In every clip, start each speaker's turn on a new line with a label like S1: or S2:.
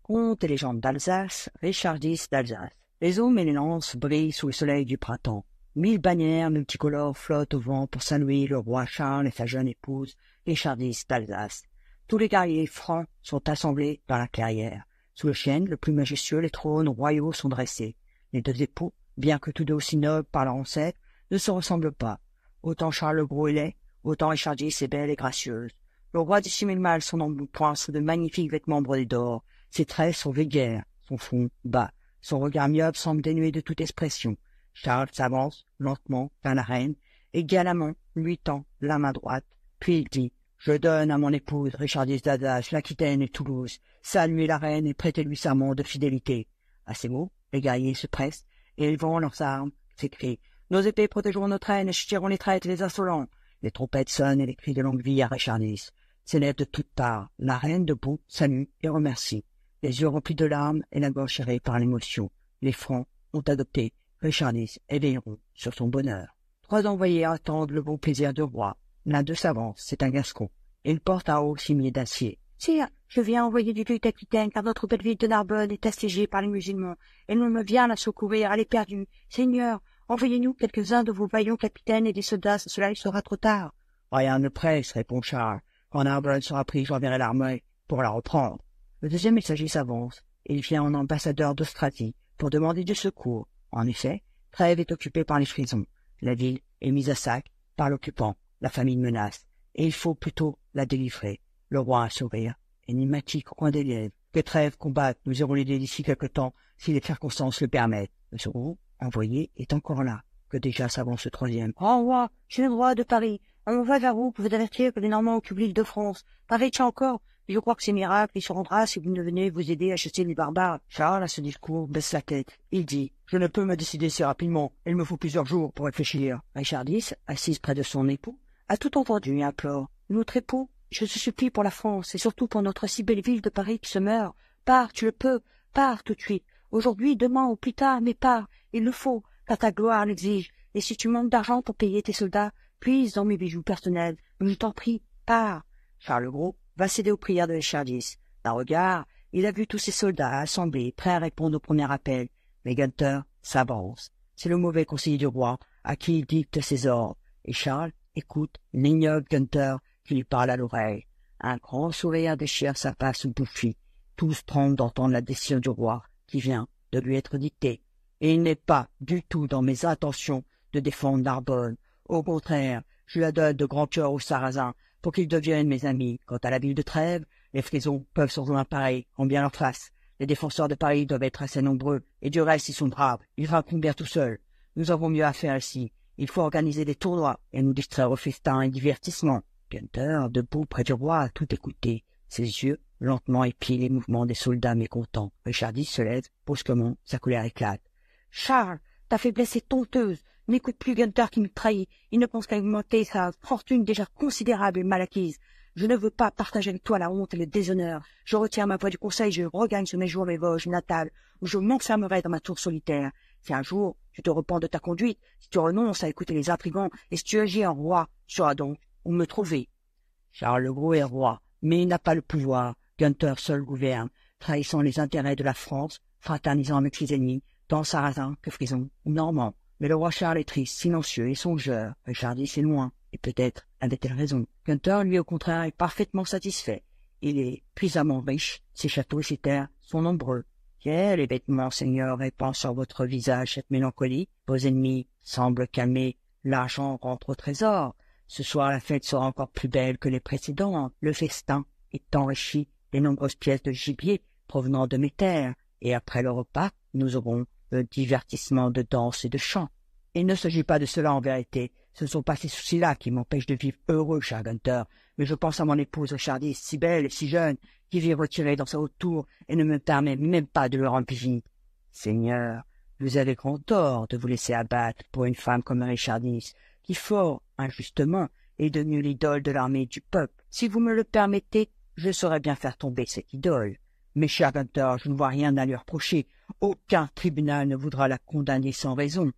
S1: Contes et légendes d'Alsace, Richard X d'Alsace. Les aumes et les lances brillent sous le soleil du printemps. 1000 bannières multicolores flottent au vent pour saluer le roi Charles et sa jeune épouse, Richard X d'Alsace. Tous les guerriers francs sont assemblés dans la clairière. Sous le chêne, le plus majestueux, les trônes royaux sont dressés. Les deux époux, bien que tous deux aussi nobles par leur ancêtre, ne se ressemblent pas. Autant Charles le Gros est laid, autant Richard X est belle et gracieuse. Le roi dissimule mal son embonpoint sous de magnifiques vêtements brodés d'or. Ses traits sont vulgaires, son front bas, son regard myope semble dénué de toute expression. Charles s'avance lentement vers la reine et galamment lui tend la main droite. Puis il dit « Je donne à mon épouse Richard X d'Alsace, l'Aquitaine et Toulouse. Saluez la reine et prêtez-lui serment de fidélité. » À ces mots, les guerriers se pressent et élevant leurs armes, s'écrient « Nos épées protégeront notre reine et chutieront les traîtres et les insolents. » Les trompettes sonnent et les cris de longue vie à Richard X s'élèvent de toutes parts. La reine, debout, salue et remercie. Les yeux remplis de larmes et la gorge serrée par l'émotion. Les Francs ont adopté Richard X et veilleront sur son bonheur. 3 envoyés attendent le bon plaisir du roi. L'un d'eux s'avance, c'est un Gascon. Il porte un haut cimier d'acier. « Sire, je viens envoyer du luth d'Aquitaine car notre belle ville de Narbonne est assiégée par les musulmans. Et l'on me vient la secourir, elle est perdue. Seigneur, envoyez-nous quelques-uns de vos vaillants capitaines et des soldats, cela il sera trop tard. »« Rien ne presse, répond Charles. Quand Narbonne sera pris, j'enverrai l'armée pour la reprendre. » Le deuxième messager s'avance, et il vient en ambassadeur d'Austrasie pour demander du secours. En effet, Trèves est occupée par les Frisons. La ville est mise à sac par l'occupant. La famine menace, et il faut plutôt la délivrer. Le roi a un sourire, énigmatique au coin des lèvres. Que Trèves combatte, nous irons l'aider d'ici quelque temps, si les circonstances le permettent. Le second envoyé est encore là, que déjà s'avance le troisième. « Oh roi, je suis le roi de Paris. On va vers vous pour vous avertir que les Normands occupent l'île de France. Paris tient encore. Je crois que c'est miracle, il se rendra si vous ne venez vous aider à chasser les barbares. » Charles, à ce discours, baisse la tête. Il dit « Je ne peux me décider si rapidement. Il me faut plusieurs jours pour réfléchir. » Richard X, assise près de son époux, a tout entendu et implore. « Notre époux, je te supplie pour la France, et surtout pour notre si belle ville de Paris qui se meurt. Pars, tu le peux, pars tout de suite. Aujourd'hui, demain ou plus tard, mais pars. Il le faut, car ta gloire l'exige. Et si tu manques d'argent pour payer tes soldats, puise dans mes bijoux personnels. Mais je t'en prie, pars. » Charles le Gros va céder aux prières de Richard X. D'un regard, il a vu tous ses soldats assemblés, prêts à répondre au premier appel. Mais Gunther s'avance. C'est le mauvais conseiller du roi, à qui il dicte ses ordres. Et Charles écoute l'ignoble Gunther qui lui parle à l'oreille. Un grand sourire déchire sa face bouffie. Tous tremblent d'entendre la décision du roi, qui vient de lui être dictée. Et il n'est pas du tout dans mes intentions de défendre Narbonne. Au contraire, je la donne de grand cœur aux Sarrasins, pour qu'ils deviennent mes amis. Quant à la ville de Trèves, les Frisons peuvent se rejoindre pareil, en bien leur face. Les défenseurs de Paris doivent être assez nombreux, et du reste ils sont braves, ils racontent bien tout seuls. Nous avons mieux à faire ici. Il faut organiser des tournois, et nous distraire aux festins et divertissements. Gunther, debout près du roi, a tout écouté. Ses yeux lentement épient les mouvements des soldats mécontents. Richard X se lève, brusquement, sa colère éclate. « Charles, ta faiblesse est honteuse. N'écoute plus Gunther qui nous trahit. Il ne pense qu'à augmenter sa fortune déjà considérable et mal acquise. Je ne veux pas partager avec toi la honte et le déshonneur. Je retire ma voix du conseil, je regagne sur mes jours mes Vosges natales, où je m'enfermerai dans ma tour solitaire. Si un jour tu te repens de ta conduite, si tu renonces à écouter les intrigants, et si tu agis en roi, tu sauras donc où me trouver. » Charles le Gros est roi, mais il n'a pas le pouvoir. Gunther seul gouverne, trahissant les intérêts de la France, fraternisant avec ses ennemis, tant Sarrasins que Frisons ou Normands. Mais le roi Charles est triste, silencieux et songeur. Richard X est loin, et peut-être avait-elle raison. Gunther, lui, au contraire, est parfaitement satisfait. Il est puissamment riche, ses châteaux et ses terres sont nombreux. Quel événement, Seigneur, répand sur votre visage cette mélancolie. Vos ennemis semblent calmer, l'argent rentre au trésor. Ce soir, la fête sera encore plus belle que les précédentes. Le festin est enrichi des nombreuses pièces de gibier provenant de mes terres. Et après le repas, nous aurons le divertissement de danse et de chant. Il ne s'agit pas de cela en vérité. Ce ne sont pas ces soucis-là qui m'empêchent de vivre heureux, cher Gunther. Mais je pense à mon épouse Richard X, si belle et si jeune, qui vit retirée dans sa haute tour et ne me permet même pas de lui rendre visite. Seigneur, vous avez grand tort de vous laisser abattre pour une femme comme Richard X, qui fort injustement est devenue l'idole de l'armée du peuple. Si vous me le permettez, je saurais bien faire tomber cette idole. Mais cher Gunther, je ne vois rien à lui reprocher. Aucun tribunal ne voudra la condamner sans raison.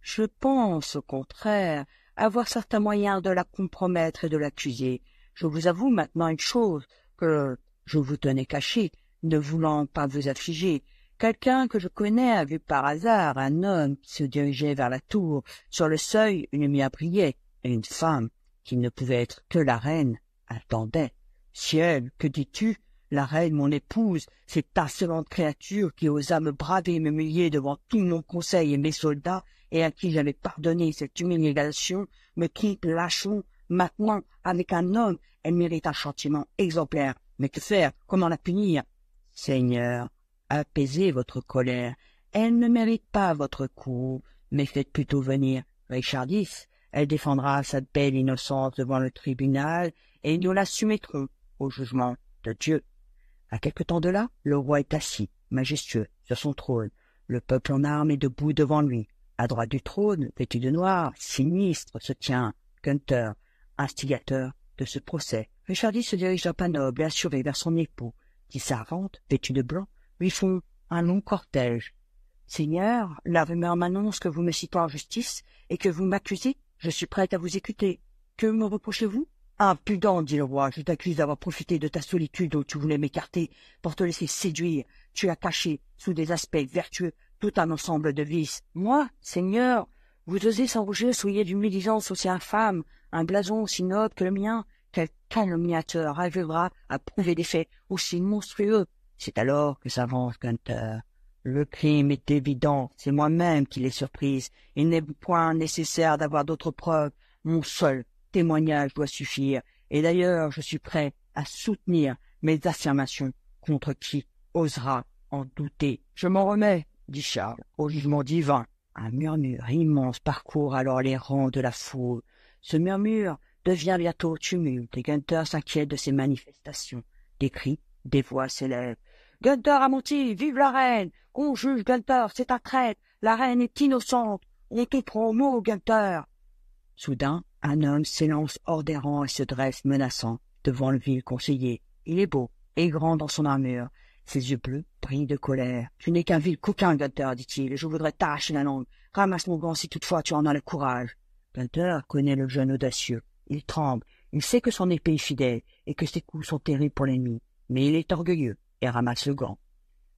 S1: Je pense, au contraire, avoir certains moyens de la compromettre et de l'accuser. Je vous avoue maintenant une chose que je vous tenais cachée. ne voulant pas vous affliger, quelqu'un que je connais a vu par hasard un homme qui se dirigeait vers la tour. Sur le seuil, une lumière brillait, et une femme, qui ne pouvait être que la reine, attendait. Ciel, que dis-tu? La reine, mon épouse, cette insolente créature qui osa me braver et m'humilier devant tout mon conseil et mes soldats, et à qui j'avais pardonné cette humiliation, me quitte lâchement. Maintenant, avec un homme, elle mérite un châtiment exemplaire. Mais que faire? Comment la punir? Seigneur, apaisez votre colère. Elle ne mérite pas votre coup, mais faites plutôt venir Richard X. Elle défendra sa belle innocence devant le tribunal, et nous la soumettrons au jugement de Dieu. À quelque temps de là, le roi est assis, majestueux, sur son trône. Le peuple en armes est debout devant lui. À droite du trône, vêtu de noir, sinistre, se tient Gunther, instigateur de ce procès. Richard X se dirige d'un pas noble et assuré vers son époux, qui servantes, vêtues de blanc, lui font un long cortège. « Seigneur, la rumeur m'annonce que vous me citez en justice et que vous m'accusez. Je suis prête à vous écouter. Que me reprochez-vous ?»« Impudent, dit le roi, je t'accuse d'avoir profité de ta solitude dont tu voulais m'écarter pour te laisser séduire. Tu as caché, sous des aspects vertueux, tout un ensemble de vices. Moi, Seigneur, vous osez sans rougir souiller d'une médisance aussi infâme, un blason aussi noble que le mien. Quel calomniateur arrivera à prouver des faits aussi monstrueux? C'est alors que s'avance Gunther. Le crime est évident, c'est moi-même qui l'ai surprise. Il n'est point nécessaire d'avoir d'autres preuves. Mon seul témoignage doit suffire. Et d'ailleurs, je suis prêt à soutenir mes affirmations contre qui osera en douter. Je m'en remets, dit Charles, au jugement divin. Un murmure immense parcourt alors les rangs de la foule. Ce murmure devient bientôt tumulte et Gunther s'inquiète de ces manifestations. Des cris, des voix s'élèvent. « Gunther a menti, vive la reine! On juge Gunther, c'est un traître! La reine est innocente! On te prend au mot, Gunther !» Soudain, un homme s'élance hors des rangs et se dresse menaçant devant le vil conseiller. Il est beau et grand dans son armure. Ses yeux bleus brillent de colère. « Tu n'es qu'un vil coquin, Gunther, dit-il, et je voudrais t'arracher la langue. Ramasse mon gant si toutefois tu en as le courage. » Gunther connaît le jeune audacieux. Il tremble. Il sait que son épée est fidèle et que ses coups sont terribles pour l'ennemi. Mais il est orgueilleux et ramasse le gant.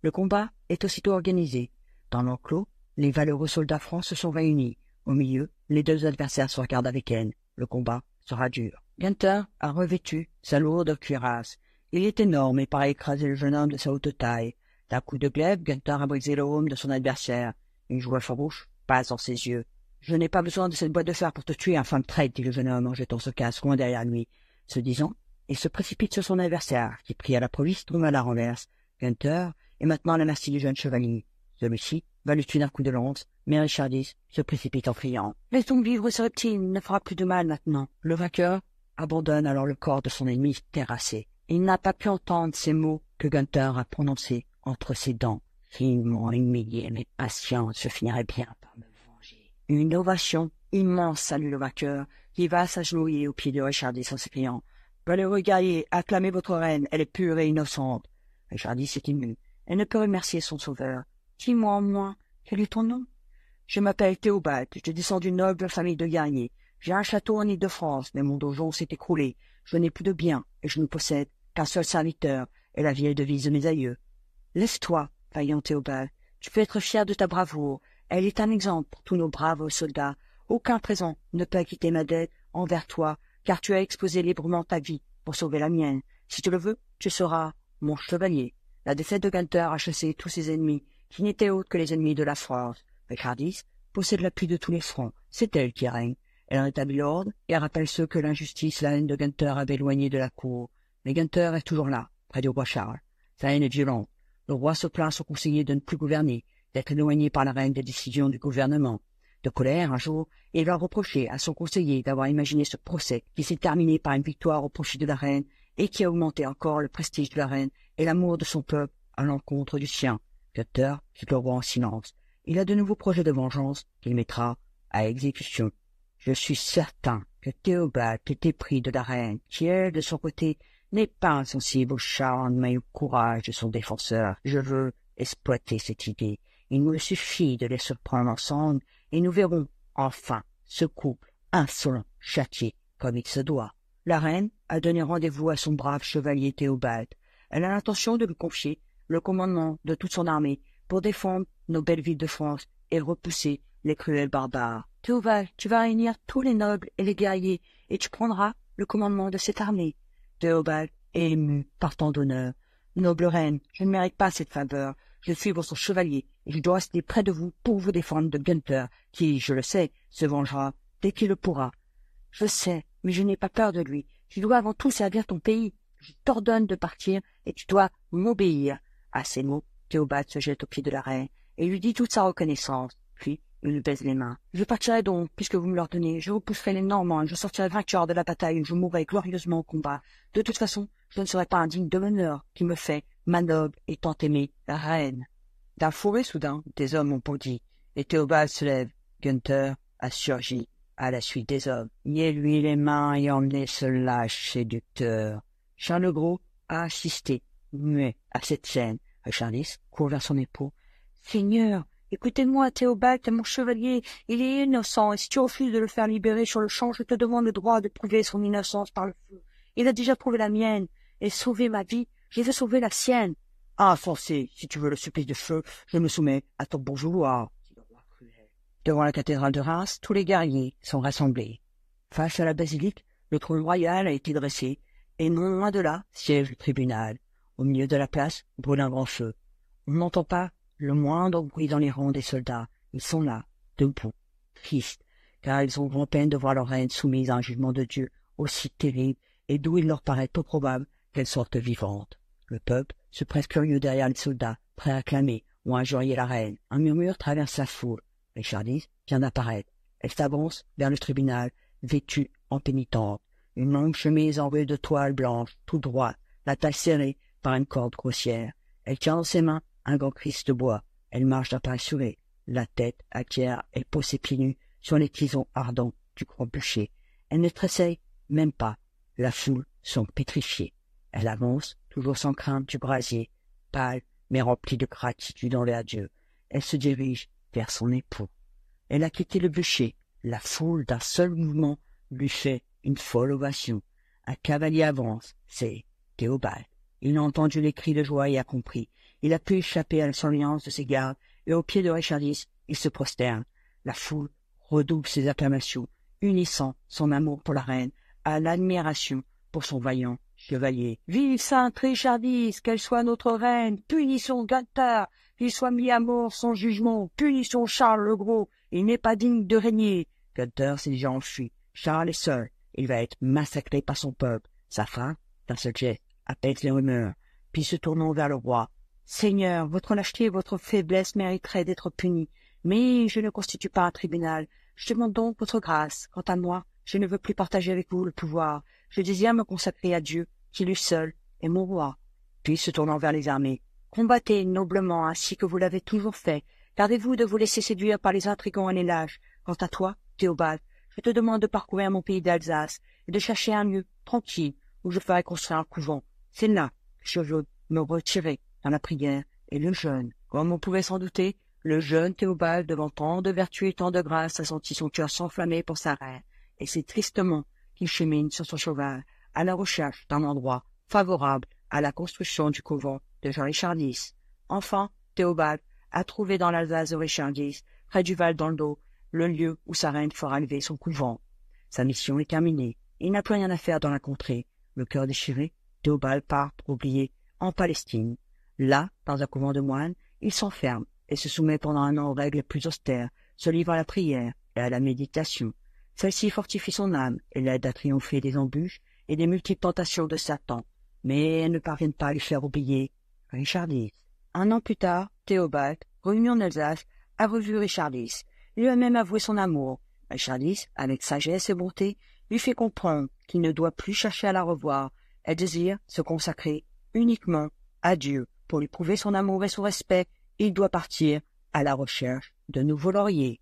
S1: Le combat est aussitôt organisé. Dans l'enclos, les valeureux soldats francs se sont réunis. Au milieu, les deux adversaires se regardent avec haine. Le combat sera dur. Gunther a revêtu sa lourde cuirasse. Il est énorme et paraît écraser le jeune homme de sa haute taille. D'un coup de glaive, Gunther a brisé le aume de son adversaire. Une joie farouche passe dans ses yeux. « Je n'ai pas besoin de cette boîte de fer pour te tuer, infâme traître, dit le jeune homme en jetant ce casque loin derrière lui. Ce disant, il se précipite sur son adversaire, qui, pris à la police, tombe à la renverse. Gunther est maintenant à la merci du jeune chevalier. Celui-ci va le tuer d'un coup de lance, mais Richard X se précipite en criant. « Laisse-donc vivre ce reptile, il ne fera plus de mal maintenant. » Le vainqueur abandonne alors le corps de son ennemi terrassé. Il n'a pas pu entendre ces mots que Gunther a prononcés entre ses dents. « S'ils m'ont humilié, mais patience, je finirai bien par me venger. » Une ovation immense salue le vainqueur, qui va s'agenouiller aux pieds de Richard X en s'écriant « Valeureux guerrier, acclamez votre reine, elle est pure et innocente. » Richard X est ému. Elle ne peut remercier son sauveur. « Dis-moi en moins, quel est ton nom ?»« Je m'appelle Théobald, je descends d'une noble famille de guerriers. J'ai un château en Île-de-France, mais mon donjon s'est écroulé. Je n'ai plus de biens, et je ne possède qu'un seul serviteur, et la vieille devise de mes aïeux. Lève-toi, vaillant Théobald, tu peux être fier de ta bravoure. Elle est un exemple pour tous nos braves soldats. Aucun présent ne peut acquitter ma dette envers toi, car tu as exposé librement ta vie pour sauver la mienne. Si tu le veux, tu seras mon chevalier. » La défaite de Gunther a chassé tous ses ennemis, qui n'étaient autres que les ennemis de la France. Richard X possède l'appui de tous les fronts. C'est elle qui règne. Elle rétablit l'ordre et rappelle ceux que l'injustice, la haine de Gunther avait éloignés de la cour. Mais Gunther est toujours là, près du roi Charles. Sa haine est violente. Le roi se plaint à son conseiller de ne plus gouverner, d'être éloigné par la reine des décisions du gouvernement. De colère, un jour, il va reprocher à son conseiller d'avoir imaginé ce procès qui s'est terminé par une victoire au profit de la reine et qui a augmenté encore le prestige de la reine et l'amour de son peuple à l'encontre du sien. Gunther quitte le roi en silence. Il a de nouveaux projets de vengeance qu'il mettra à exécution. Je suis certain que Théobald est épris de la reine, qui, elle, de son côté, n'est pas insensible au charme mais au courage de son défenseur. Je veux exploiter cette idée. Il me suffit de les surprendre ensemble, et nous verrons, enfin, ce couple insolent châtié comme il se doit. La reine a donné rendez-vous à son brave chevalier Théobald. Elle a l'intention de lui confier le commandement de toute son armée pour défendre nos belles villes de France et repousser les cruels barbares. Théobald, tu vas réunir tous les nobles et les guerriers et tu prendras le commandement de cette armée. Théobald est ému par tant d'honneur. Noble reine, je ne mérite pas cette faveur. Je suis votre chevalier et je dois rester près de vous pour vous défendre de Gunther, qui, je le sais, se vengera dès qu'il le pourra. Je sais, mais je n'ai pas peur de lui. Tu dois avant tout servir ton pays. Je t'ordonne de partir et tu dois m'obéir. À ces mots, Théobald se jette aux pieds de la reine et lui dit toute sa reconnaissance. Puis, il lui baise les mains. Je partirai donc, puisque vous me l'ordonnez. Je repousserai les Normands et je sortirai vainqueur de la bataille. Je mourrai glorieusement au combat. De toute façon, je ne serai pas indigne de l'honneur qui me fait, ma noble et tant aimée reine. D'un fourré soudain, des hommes ont bondi, et Théobald se lève. Gunther a surgi à la suite des hommes. Liez-lui les mains et emmenez ce lâche séducteur. Charles le Gros a assisté, muet, à cette scène. Richardis court vers son époux. Seigneur, écoutez-moi, Théobald est mon chevalier. Il est innocent, et si tu refuses de le faire libérer sur le champ, je te demande le droit de prouver son innocence par le feu. Il a déjà prouvé la mienne, et sauvé ma vie, je vais sauver la sienne. Ah, insensé, si tu veux le supplice de feu, je me soumets à ton bon vouloir, dit le roi cruel. Devant la cathédrale de Reims, tous les guerriers sont rassemblés. Face à la basilique, le trône royal a été dressé, et non loin de là siège le tribunal. Au milieu de la place brûle un grand feu. On n'entend pas le moindre bruit dans les rangs des soldats. Ils sont là, debout, tristes, car ils ont grand-peine de voir leur reine soumise à un jugement de Dieu aussi terrible et d'où il leur paraît peu probable qu'elle sorte vivante. Le peuple se presse curieux derrière les soldats, prêts à acclamer ou à injurier la reine. Un murmure traverse la foule. Richardis vient d'apparaître. Elle s'avance vers le tribunal, vêtue en pénitente. Une longue chemise enroulée de toile blanche, tout droite, la taille serrée par une corde grossière. Elle tient dans ses mains un grand Christ de bois. Elle marche d'un pas assuré, la tête à tiers et pose ses pieds nus sur les tisons ardents du grand bûcher. Elle ne tressaille même pas. La foule sont pétrifiées. Elle avance, toujours sans crainte du brasier, pâle, mais remplie de gratitude envers Dieu. Elle se dirige vers son époux. Elle a quitté le bûcher. La foule, d'un seul mouvement, lui fait une folle ovation. Un cavalier avance, c'est Théobald. Il a entendu les cris de joie et a compris. Il a pu échapper à la surveillance de ses gardes, et au pied de Richardis, il se prosterne. La foule redouble ses acclamations, unissant son amour pour la reine à l'admiration pour son vaillant chevalier. « Vive sainte Richardis, qu'elle soit notre reine! Punissons Gunther, qu'il soit mis à mort sans jugement! Punissons Charles le Gros, il n'est pas digne de régner! » Gunther s'est déjà enfui. Charles est seul. Il va être massacré par son peuple. Sa femme, d'un seul geste, apaise les rumeurs. Puis se tournant vers le roi. « Seigneur, votre lâcheté et votre faiblesse mériteraient d'être punies. Mais je ne constitue pas un tribunal. Je demande donc votre grâce. Quant à moi, je ne veux plus partager avec vous le pouvoir. Je désire me consacrer à Dieu, qui lui seul est mon roi. » Puis se tournant vers les armées. « Combattez noblement ainsi que vous l'avez toujours fait. Gardez-vous de vous laisser séduire par les intrigants et les lâches. Quant à toi, Théobald, je te demande de parcourir mon pays d'Alsace et de chercher un lieu tranquille où je ferai construire un couvent. C'est là que je veux me retirer dans la prière et le jeûne. » Comme on pouvait s'en douter, le jeune Théobald, devant tant de vertu et tant de grâce, a senti son cœur s'enflammer pour sa reine, et c'est tristement qu'il chemine sur son cheval à la recherche d'un endroit favorable à la construction du couvent de Richardis. Enfin, Théobald a trouvé dans l'Alsace de Richardis, près du Val d'Oldo, le lieu où sa reine fera lever son couvent. Sa mission est terminée. Il n'a plus rien à faire dans la contrée. Le cœur déchiré, Théobald part pour oublier en Palestine. Là, dans un couvent de moines, il s'enferme et se soumet pendant un an aux règles les plus austères, se livre à la prière et à la méditation. Celle-ci fortifie son âme et l'aide à triompher des embûches et des multiples tentations de Satan, mais elles ne parviennent pas à lui faire oublier Richardis. Un an plus tard, Théobald, revenu en Alsace, a revu Richardis. Il lui a même avoué son amour. Richardis, avec sagesse et bonté, lui fait comprendre qu'il ne doit plus chercher à la revoir. Elle désire se consacrer uniquement à Dieu. Pour lui prouver son amour et son respect, il doit partir à la recherche de nouveaux lauriers.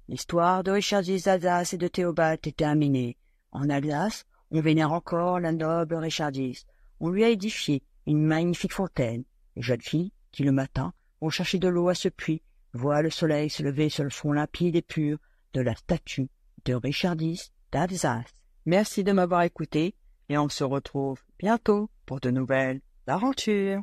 S1: L'histoire de Richardis d'Alsace et de Théobald est terminée. En Alsace, on vénère encore la noble Richardis. On lui a édifié une magnifique fontaine. Les jeunes filles, qui le matin vont chercher de l'eau à ce puits, voient le soleil se lever sur le front limpide et pur de la statue de Richardis d'Alsace. Merci de m'avoir écouté et on se retrouve bientôt pour de nouvelles aventures.